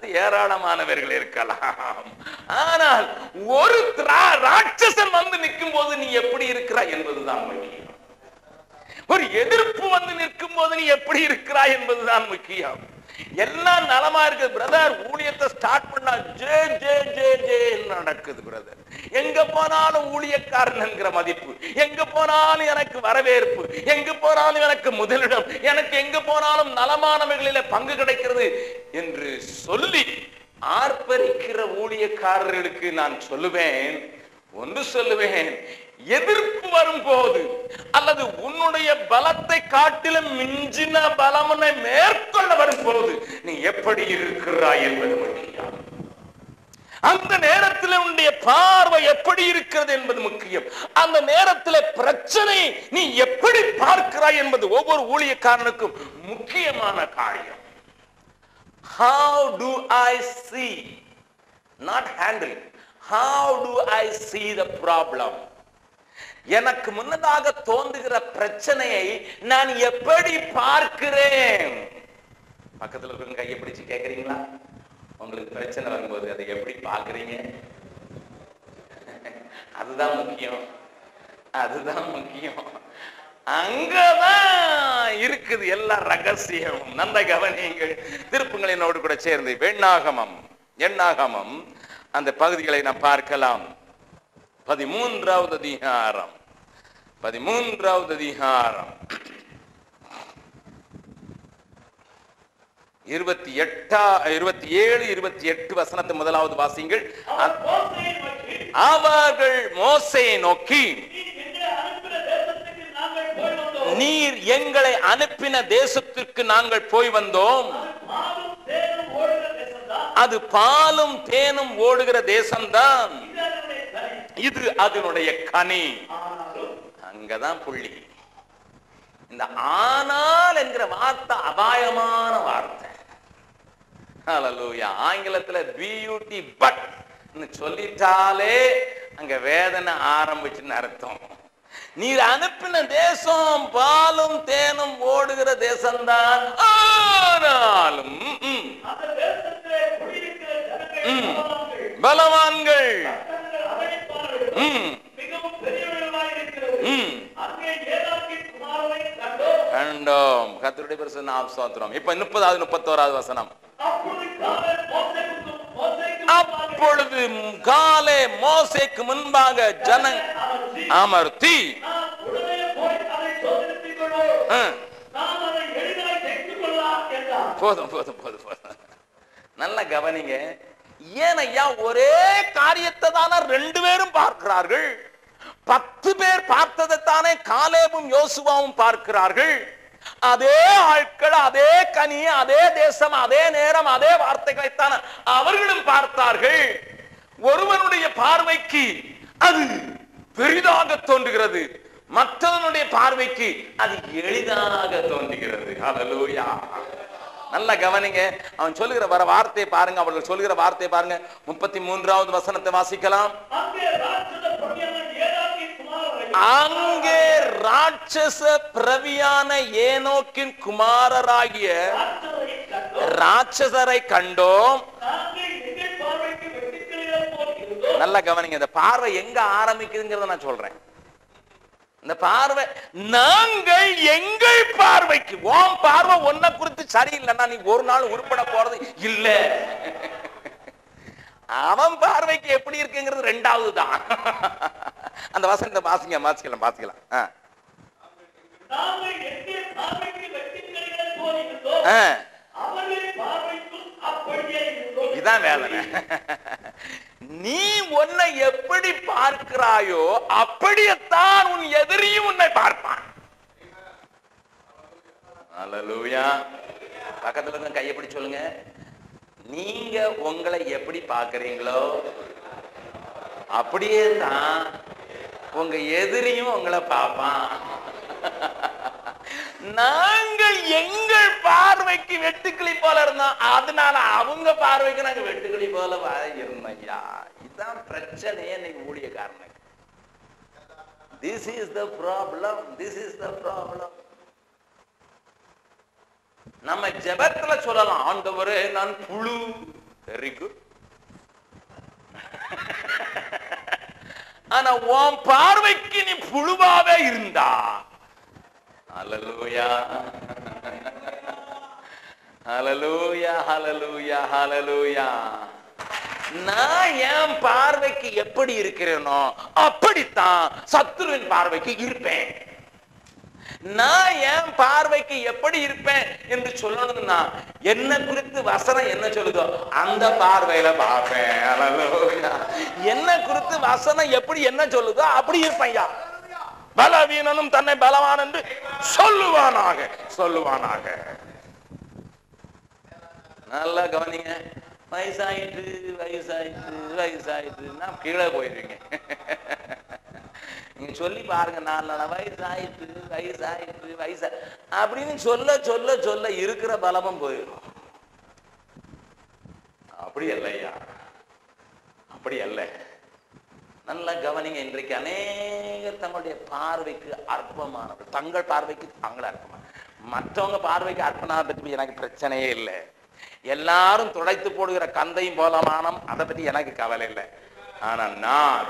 பார்த்து ஏராளமானவர்கள் இருக்கலாம். ஆனால் ஒரு ராட்சசன் வந்து நிற்கும் போது நீ எப்படி இருக்கிறாய் என்பதுதான் முக்கியம். ஒரு எதிர்ப்பு வந்து நிற்கும் போது நீ எப்படி இருக்கிறாய் என்பதுதான் முக்கியம். எல்லாம் நலமா இருக்கு பிரதர், ஊழியத்தை ஸ்டார்ட் பண்ணா ஜே ஜே ஜே ஜே நடக்குது பிரதர். எங்க போனாலும் ஊழியக்காரன் என்கிற மதிப்பு, எங்க போனாலும் எனக்கு வரவேற்பு, எங்க போனாலும் எனக்கு முதலிடம், எனக்கு எங்க போனாலும் நலமானவர்களில பங்கு கிடைக்கிறது என்று சொல்லி ஆர்ப்பரிக்கிற ஊழியக்காரர்களுக்கு நான் சொல்லுவேன், ஒன்று சொல்லுவேன், எதிர்ப்பு வரும்போது அல்லது உன்னுடைய பலத்தை காட்டிலும் மிஞ்சின பலமுனை மேற்கொள்ள வரும்போது நீ எப்படி இருக்கிறாய் என்பது முக்கியம். அந்த நேரத்தில் உன்னுடைய பார்வை எப்படி இருக்கிறது என்பது முக்கியம். அந்த நேரத்தில் பிரச்சனை நீ எப்படி பார்க்கிறாய் என்பது ஒவ்வொரு ஊழியக்காரனுக்கும் முக்கியமான காரியம். How do I see, not handle, how do I see the problem? எனக்கு முன்னதாக தோன்றுகிற பிரச்சனையை நான் எப்படி பார்க்கிறேன்? பக்கத்துல இருக்கிற கையை பிடிச்சு கேட்கறீங்களா? உங்களுக்கு பிரச்சனை வரும்போது அதை எப்படி பார்க்கறீங்க? அதுதான் முக்கியம், அதுதான் முக்கியம். அங்கதான் இருக்குது எல்லா ரகசியம். நல்ல கவனியுங்கள். திருப்புங்கள் என்னோடு கூட சேர்ந்து எண்ணாகமம் அந்த பகுதிகளை நாம் பார்க்கலாம். 13வது அதிகாரம் 27, 28 வசனத்தை முதலாவது வாசிங்கள். அவர்கள் மோசேயை நோக்கி, நீர் எங்களை அனுப்பின தேசத்திற்கு நாங்கள் போய் வந்தோம், அது பாலும் தேனும் ஓடுகிற தேசம்தான், இது அதனுடைய கனி. அங்கதான் புள்ளி. இந்த ஆனால் என்கிற வார்த்தை அபாயமான வார்த்தை. ஹல்லேலூயா. ஆங்கிலத்துல பியூட்டி பட் சொல்லிட்டாலே அங்க வேதனை ஆரம்பிச்சுன்னு அர்த்தம். நீர் அனுப்பின தேசம் பாலும் தேனும் ஓடுகிற தேசம்தான், ஆனாலும் பலவான்கள் கண்டோம். கர்த்தருடைய பரிசுத்த நாமம் ஸ்தோத்திரம். இப்ப 30வது 31வது வசனம். அப்பொழுது காலே மோசேக்கு முன்பாக ஜனம் அமர்த்தி, போதும் போதும் போதும் போதும். நல்ல கவனிங்க. ஏன் ஐயா ஒரே காரியத்தை தானே 2 பேரும் பார்க்கிறார்கள்? 10 பேர் பார்த்ததைத்தானே காலேபும் யோசுவாவும் பார்க்கிறார்கள். அதே ஆட்கள், அதே கனி, அதே தேசம், அதே நேரம், அதே வார்த்தைகளைத்தான அவர்களும் பார்த்தார்கள். ஒருவனுடைய பார்வைக்கு அது பெரிதாக தோன்றுகிறது, மற்றவனுடைய பார்வைக்கு அது எளிதாக தோன்றுகிறது. ஹல்லேலூயா. நல்ல கவனிங்க. அவன் சொல்லுகிற வர வார்த்தையை பாருங்க, அவர்கள் சொல்லுகிற வார்த்தையை பாருங்க. 33வது வசனத்தை வாசிக்கலாம். அங்கே ராட்சச பிரவியான ஏனோக்கின் குமாரராகிய ராட்சசரை கண்டோம். நல்ல கவனிங்க. இந்த பார்வை எங்க ஆரம்பிக்குதுங்கிறத நான் சொல்றேன். இந்த பார்வை நாங்கள் எங்கள் பார்வைக்கு, உன் பார்வை ஒன்ன குறித்து சரியில்லைன்னா நீ ஒரு நாள் உருப்பட போறது இல்ல. அவன் பார்வைக்கு எப்படி இருக்குங்கிறது 2வது தான். அந்த வசனத்தை வாசிக்கலாம். இதான் வேதனை. நீ உன்னை எப்படி பார்க்கிறாயோ அப்படியேத்தான் உன் எதிரியும் உன்னை பார்ப்பான். ஹல்லேலூயா. பக்கத்துல இருக்க கையை பிடிச்சு சொல்லுங்க, நீங்க உங்களை எப்படி பார்க்கறீங்களோ அப்படியே தான் உங்க எதிரியும் உங்களை பார்ப்பான். நாங்கள் எங்கள் பார்வைக்கு வெட்டுக்கிளி போல இருந்தோம், அதனால அவங்க பார்வைக்கு நாங்க வெட்டுக்கிளி போல இருந்தோம். ஐயா, இதுதான் பிரச்சனையே இன்னைக்கு ஊழியக்காரனுக்கு. This is the problem. This is the problem. நம்ம ஜெபத்துல சொல்லலாம், ஆண்டவரே நான் புழு, வெரி குட். ஆனா உன் பார்வைக்கு நீ புழுவாவே இருந்தா, ஹல்லேலூயா ஹல்லேலூயா ஹல்லேலூயா ஹல்லேலூயா. நான் என் பார்வைக்கு எப்படி இருக்கிறேனோ அப்படித்தான் சத்துருவின் பார்வைக்கு இருப்பேன். நான் என் பார்வைக்கு எப்படி இருப்பேன் என்று சொல்லணும்னா என்ன குறித்து வசனம் என்ன சொல்லுதோ அந்த பார்வையில பார்ப்பேன். என்ன குறித்து வசனம் எப்படி என்ன சொல்லுதோ அப்படி இருப்பையா. பலவீனனும் தன்னை பலவான் என்று சொல்லுவானாக சொல்லுவானாக. நல்லா கவனிங்க. வயசாயிட்டு வயசாயிட்டு வயசாயிட்டு நான் கீழே போயிருவீங்க. நீங்க சொல்லி பாருங்க, நான் வயசாயிட்டு வயசாயிட்டு வயசா அப்படின்னு சொல்ல சொல்ல சொல்ல இருக்கிற பலமும் போயிடும். அப்படி அல்லையா, அப்படி அல்ல. நல்ல கவனிங்க. இன்றைக்கு அநேகர் தங்களுடைய பார்வைக்கு அற்பமானவர்கள், தங்கள் பார்வைக்கு தாங்கள் அற்பமான, மற்றவங்க பார்வைக்கு அற்பனாக பற்றி எனக்கு பிரச்சனையே இல்லை. எல்லாரும் துடைத்து போடுகிற கந்தையும் போலமானம், அதை பற்றி எனக்கு கவலை இல்லை. ஆனா நான்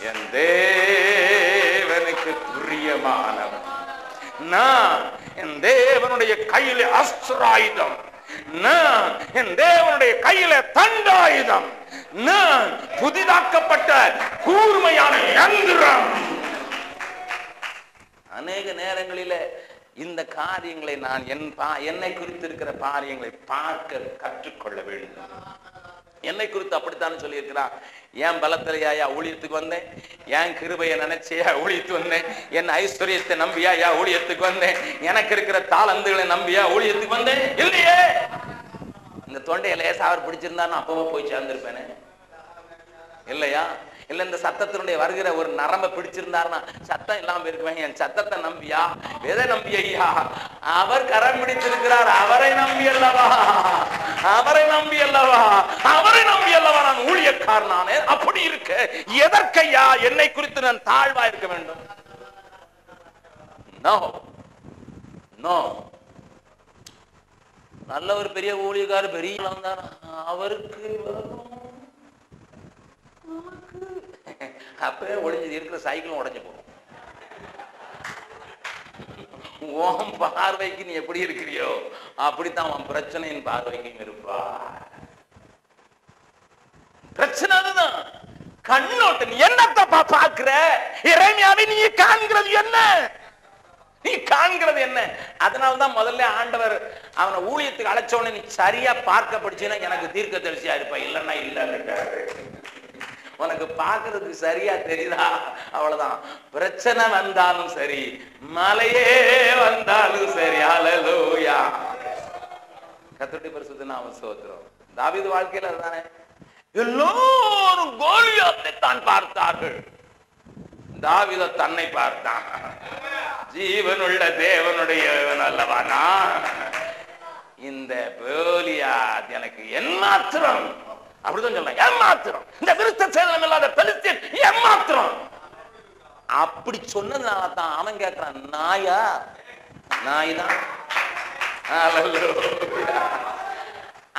என் தேவனுக்கு பிரியமானவன். நான் என் தேவனுடைய கையில அஸ்திராயுதம், நான் என் தேவனுடைய கையில தண்டாயுதம், நான் புதிதாக்கப்பட்ட கூர்மையான யந்திரம். அநேக நேரங்களில இந்த காரியங்களை நான் என்னை குறித்து இருக்கிற காரியங்களை பார்க்க கற்றுக்கொள்ள வேண்டும். என்னை குறித்து அப்படித்தான் சொல்லி இருக்கிறான். என் பலத்திலேயா ஊழியத்துக்கு வந்தேன், என் கிருபையை நினைச்சியா ஊழியத்துக்கு வந்தேன், என் ஐஸ்வர்யத்தை நம்பியா ஊழியத்துக்கு வந்தேன், எனக்கு இருக்கிற தாளந்துகளை நம்பியா ஊழியத்துக்கு வந்தேன். இல்லையே, இந்த தொண்டையை லேசா அவர் பிடிச்சிருந்தாருன்னு அப்பவே போய் சேர்ந்திருப்பேனே. இல்லையா? இல்ல இந்த சத்தத்தினுடைய வருகிற ஒரு நரம்ப பிடிச்சிருந்தாருன்னா சத்தம் இல்லாம இருக்குவேன். என் சத்தத்தை நம்பியா, எதை நம்பி ஐயா? அவர் கரம் பிடித்திருக்கிறார், அவரை நம்பி அல்லவா, அவரை நம்பி அல்லவா, அவரை நம்பி அல்லவா நான் ஊழியக்காரனானே. அப்படி இருக்க எதற்கையா என்னை குறித்து நான் தாழ்வா இருக்க வேண்டும்? No no. நல்ல ஒரு பெரிய ஊழியக்காரர், பெரிய அவருக்கு அப்பவே ஒளிஞ்சு இருக்கிற சைக்கிளும் உடைஞ்சு போகும். உன் பார்வைக்கு நீ எப்படி இருக்கிறியோ அப்படித்தான் உன் பிரச்சனையின் பார்வைக்கும் இருப்பா. பிரச்சனை அதுதான். கண்ணோட்ட நீ என்னத்தப்பா பாக்குற? இறைமையாவே நீ காண்கிறது என்ன? நீ காண்கிறது என்ன? அதனால்தான் முதல்ல ஆண்டவர் அவனை ஊழியத்துக்கு அழைச்சவன நீ சரியா பார்க்க படிச்சுன்னா எனக்கு தீர்க்க தரிசியா இருப்பா, இல்லன்னா இல்ல. உனக்கு பார்க்கறதுக்கு சரியா தெரியுதா? அவ்வளவுதான். பிரச்சனை வந்தாலும் சரி, மலையே வந்தாலும் சரி. ஹல்லேலூயா. கர்த்தருடைய பரிசுத்த நாமம் ஸ்தோத்திரம். தாவீது வாழ்க்கையில அதுதானே. எல்லோரும் கோலியாத்தை தான் பார்த்தார்கள், தாவீது தன்னை பார்த்தான். ஜீவனுள்ள தேவனுடையவன் அல்லவா நான், இந்த கோலியாத் எனக்கு எம்மாத்திரம். அப்படிதான் சொல்ல, ஏமாத்திரம். இந்த விருத்த சேதனம் இல்லாத பெலிஸ்தீன் ஏமாத்திரம். அப்படி சொன்னதுனால தான் அவன் கேட்கிறான், நாயா? நாய் தான்.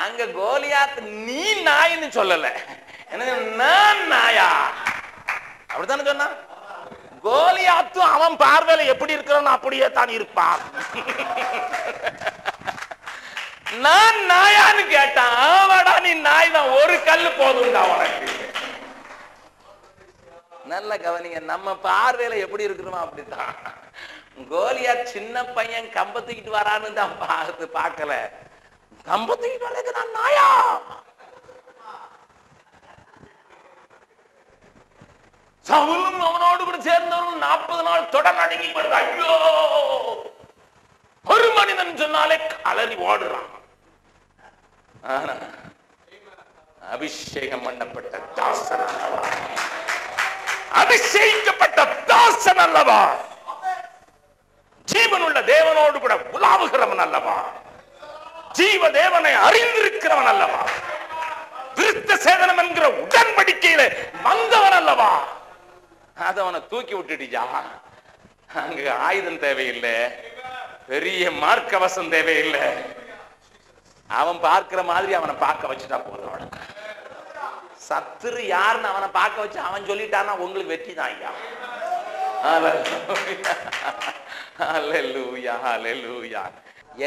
அங்க கோலியாத் நீ நாயின்னு சொல்லல, என்ன நான் நாயா? அப்படித்தானே சொன்னா. கோலியாத்தும் அவன் பார்வையில எப்படி இருக்கிறான் அப்படியே தான் இருப்பான். நான் நாயான்னு கேட்டான். ஆவாடா நீ நாய் தான், ஒரு கல்லு போதும்டா உனக்கு. நல்ல கவனிங்க. நம்ம பார்வையில எப்படி இருக்கிறோமா அப்படித்தான். கோலியாத் சின்ன பையன் கம்பத்துக்கிட்டு வரான்னு தான் பார்க்கல, கம்பத்துக்கிட்டு வரல நான் நாயா. சவுலும் அவனோடு கூட சேர்ந்தவரும் 40 நாள் தொடர் நடுங்கி வருது. ஐயோ, ஒரு மனிதன் சொன்னாலே அலறி ஓடுறான். அபிஷேகம் பண்ணப்பட்ட தாசன் அல்லவா, அபிஷேகிக்கப்பட்ட தாசன் அல்லவா, ஜீவனுள்ள தேவனோடு கூட உலாவுகிறவன் அல்லவா, ஜீவ தேவனை அறிந்திருக்கிறவன் அல்லவா, விருத்த சேதனம் என்கிற உடன்படிக்கையில வந்தவன் அல்லவா. அதவனை தூக்கி விட்டுட்டியா. அங்க ஆயுதம் தேவையில்லை, பெரிய மார்க்கவசம் தேவையில்லை. அவன் பார்க்கிற மாதிரி அவனை பார்க்க வச்சுட்டா போதும். சத்துரு யாருன்னு அவனை பார்க்க வச்சு அவன் சொல்லிட்டான்னா உங்களுக்கு வெற்றி தான் ஐயா. ஹல்லேலூயா, ஹல்லேலூயா.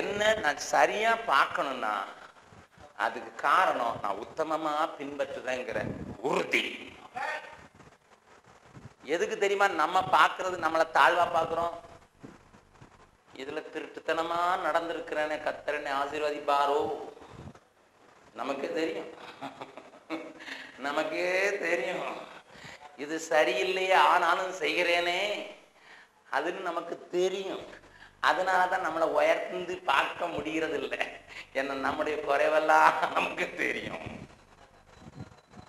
என்ன நான் சரியா பார்க்கணும்னா அதுக்கு காரணம் நான் உத்தமமா பின்பற்றுறேங்கிற உறுதி. எதுக்கு தெரியுமா நம்ம பார்க்கறது, நம்மளை தாழ்வா பார்க்கிறோம். இதுல திருட்டுத்தனமா நடந்திருக்கிறேன்னு கர்த்தரனை ஆசீர்வதிப்பாரோ நமக்கே தெரியும். நமக்கே தெரியும் இது சரியில்லையே, ஆனாலும் செய்கிறேனே அதுன்னு நமக்கு தெரியும். அதனாலதான் நம்மளை உயர்ந்து பார்க்க முடிகிறது இல்லை. ஏன்னா நம்முடைய குறைவெல்லாம் நமக்கு தெரியும்.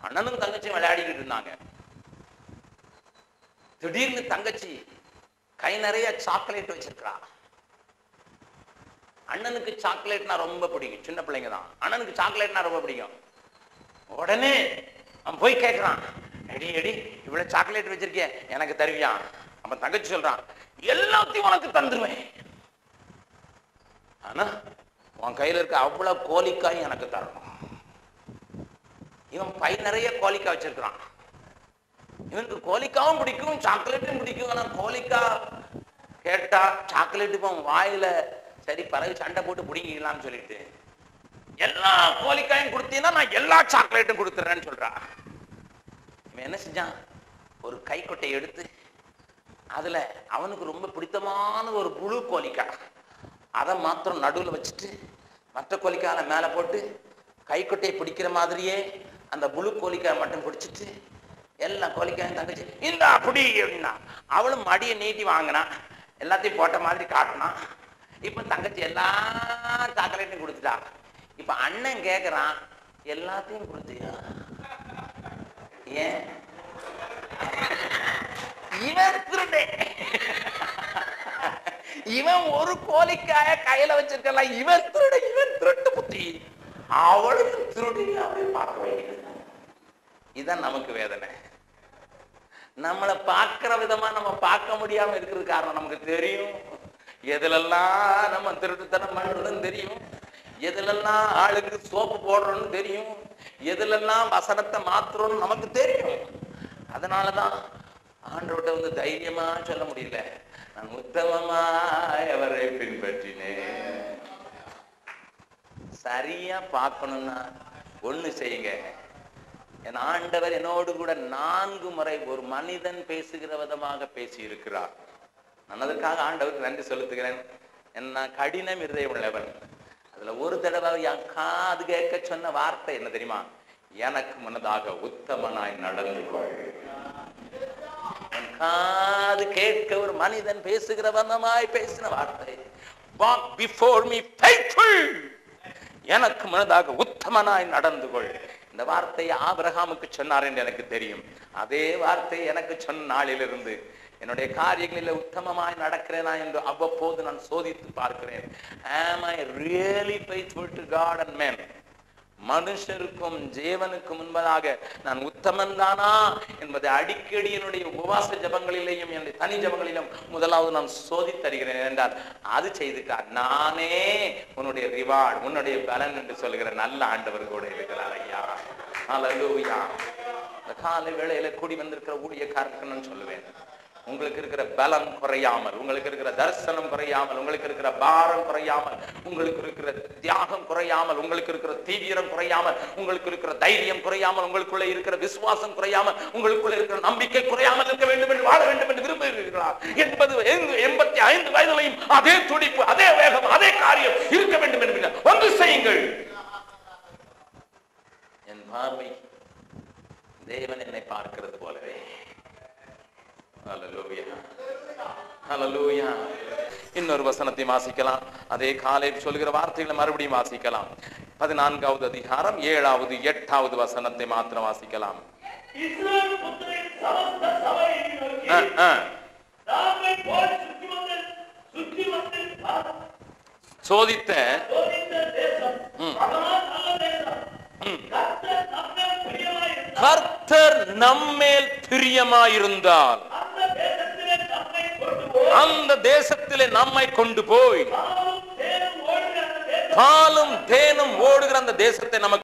அண்ணனும் தங்கச்சியும் விளையாடிக்கிட்டு இருந்தாங்க. திடீர்னு தங்கச்சி கை நிறைய சாக்லேட் வச்சிருக்கா. அண்ணனுக்கு சாக்லேட்னா ரொம்ப பிடிக்கும், சின்ன பிள்ளைங்க தான். அண்ணனுக்கு சாக்லேட்னா ரொம்ப பிடிக்கும். உடனே அவன் போய் கேட்கிறான், எடி எடி இவ்வளவு சாக்லேட் வச்சிருக்கேன், எனக்கு தருவியா? அவன் தங்கச்சி சொல்றான், எல்லாத்தையும் உனக்கு தந்துருவேன், ஆனா உன் கையில இருக்க அவ்வளவு கோலிக்காய் எனக்கு தரணும். இவன் பை நிறைய கோலிக்காய் வச்சிருக்கிறான். இவனுக்கு கோலிக்காவும் பிடிக்கும், சாக்லேட்டும் பிடிக்கும். ஆனா கோலிக்கா கேட்டா சாக்லேட் இப்போ வாயில சரி பிறகு சண்டை போட்டு பிடிங்கலாம்னு சொல்லிட்டு எல்லா கோலிக்காயும் கொடுத்தீங்கன்னா நான் எல்லா சாக்லேட்டும் கொடுத்துறேன்னு சொல்றா. இவன் என்ன செஞ்சான், ஒரு கைக்கொட்டை எடுத்து அதுல அவனுக்கு ரொம்ப பிடித்தமான ஒரு புழு கோலிக்காய் அதை மாத்திரம் நடுவில் வச்சுட்டு மற்ற கோலிக்காயை மேலே போட்டு கைக்கொட்டையை பிடிக்கிற மாதிரியே அந்த புழு கோலிக்காய் மட்டும் பிடிச்சிட்டு எல்லா கோலிக்காயும் தங்கச்சி இந்த அப்படி அப்படின்னா அவளும் மடியை நீட்டி வாங்கினா, எல்லாத்தையும் போட்ட மாதிரி காட்டினா. இப்ப தங்கச்சி எல்லா சாக்லேட்டையும் கொடுத்துட்டா. இப்ப அண்ணன் கேக்குறான், எல்லாத்தையும் கொடுத்தியா? ஏன்? இவன் திருடே, இவன் ஒரு கோலிக்காய கையில வச்சிருக்கலாம். இவன் திருட, இவன் திருட்டு புத்தி, அவளுக்கு திருடியா பார்க்க வைக்கிறது. இதான் நமக்கு வேதனை. நம்மளை பார்க்கிற விதமா நம்ம பார்க்க முடியாம இருக்கிறது காரணம் நமக்கு தெரியும். எதுலெல்லாம் நம்ம திருட்டுத்தனம் பண்றதுன்னு தெரியும், எதுலெல்லாம் ஆளுக்கு சோப்பு போடுறோம்னு தெரியும், எதுலெல்லாம் வசனத்தை மாத்துறோம்னு நமக்கு தெரியும். அதனாலதான் ஆண்டவர்கிட்ட வந்து தைரியமா சொல்ல முடியல, நான் உத்தமமா அவரை பின்பற்றினேன். சரியா பார்க்கணும்னா ஒண்ணு செய்யுங்க. என் ஆண்டவர் என்னோடு கூட 4 முறை ஒரு மனிதன் பேசுகிற விதமாக பேசி இருக்கிறார். நான் அதற்காக ஆண்டவருக்கு நன்றி செலுத்துகிறேன். என்ன கடினம் இருதயம் உள்ளவன். அதுல ஒரு தடவை என் காது கேட்க சொன்ன வார்த்தை என்ன தெரியுமா? எனக்கு முன்னதாக உத்தமனாய் நடந்து கொள். என் காது கேட்க ஒரு மனிதன் பேசுகிற விதமாய் பேசின வார்த்தை, walk before me faithful. எனக்கு முன்னதாக உத்தமனாய் நடந்து கொள். இந்த வார்த்தையை ஆபிரகாமுக்கு சொன்னார் என்று எனக்கு தெரியும். அதே வார்த்தை எனக்கு சொன்ன நாளிலிருந்து என்னுடைய காரியங்களில் உத்தமமாய் நடக்கிறேனா என்று அவ்வப்போது நான் சோதித்து பார்க்கிறேன். Am I really faithful to God and men? மனுஷருக்கும் ஜீவனுக்கு முன்பதாக நான் உத்தமன் தானா என்பதை அடிக்கடி என்னுடைய உபவாச ஜபங்களிலேயும் என்னுடைய தனி ஜபங்களிலும் முதலாவது நான் சோதித்தருகிறேன் என்றால் அது செய்துட்டார். நானே உன்னுடைய ரிவார்டு, உன்னுடைய பலன் என்று சொல்கிற நல்ல ஆண்டவர் கூட இருக்கிறார் ஐயா. ஹல்லேலூயா. இந்த காலை வேளையில கூடி வந்திருக்கிற ஊழியக்காரருக்கு நான் சொல்லுவேன், உங்களுக்கு இருக்கிற பலம் குறையாமல், உங்களுக்கு இருக்கிற தரிசனம் குறையாமல், உங்களுக்கு இருக்கிற பாரம் குறையாமல், உங்களுக்கு இருக்கிற தியாகம் குறையாமல், உங்களுக்கு இருக்கிற தீவிரம் குறையாமல், உங்களுக்கு இருக்கிற தைரியம் குறையாமல், உங்களுக்குள்ள இருக்கிற விசுவாசம் குறையாமல், உங்களுக்குள்ள இருக்கிற நம்பிக்கை குறையாமல் இருக்க வேண்டும் என்று, வாழ வேண்டும் என்று விரும்புகிறீர்களா? 85 வயதிலையும் அதே துடிப்பு, அதே வேகம், அதே காரியம் இருக்க வேண்டும் என்று வந்து செய்யுங்கள். என் பார்வை தேவன் என்னை பார்க்கிறது போலவே. இன்னொரு வசனத்தை வாசிக்கலாம். அதே காலை சொல்கிற வார்த்தைகளை மறுபடியும் வாசிக்கலாம். 14வது அதிகாரம் 7வது 8வது வசனத்தை மாத்திரம் வாசிக்கலாம். சோதித்த கர்த்தர் நம்மேல் பிரியமாயிருந்தால் அந்த தேசத்திலே நம்மை கொண்டு போய் பாலும் தேனும் ஓடுகிற அந்த தேசத்தை நமக்கு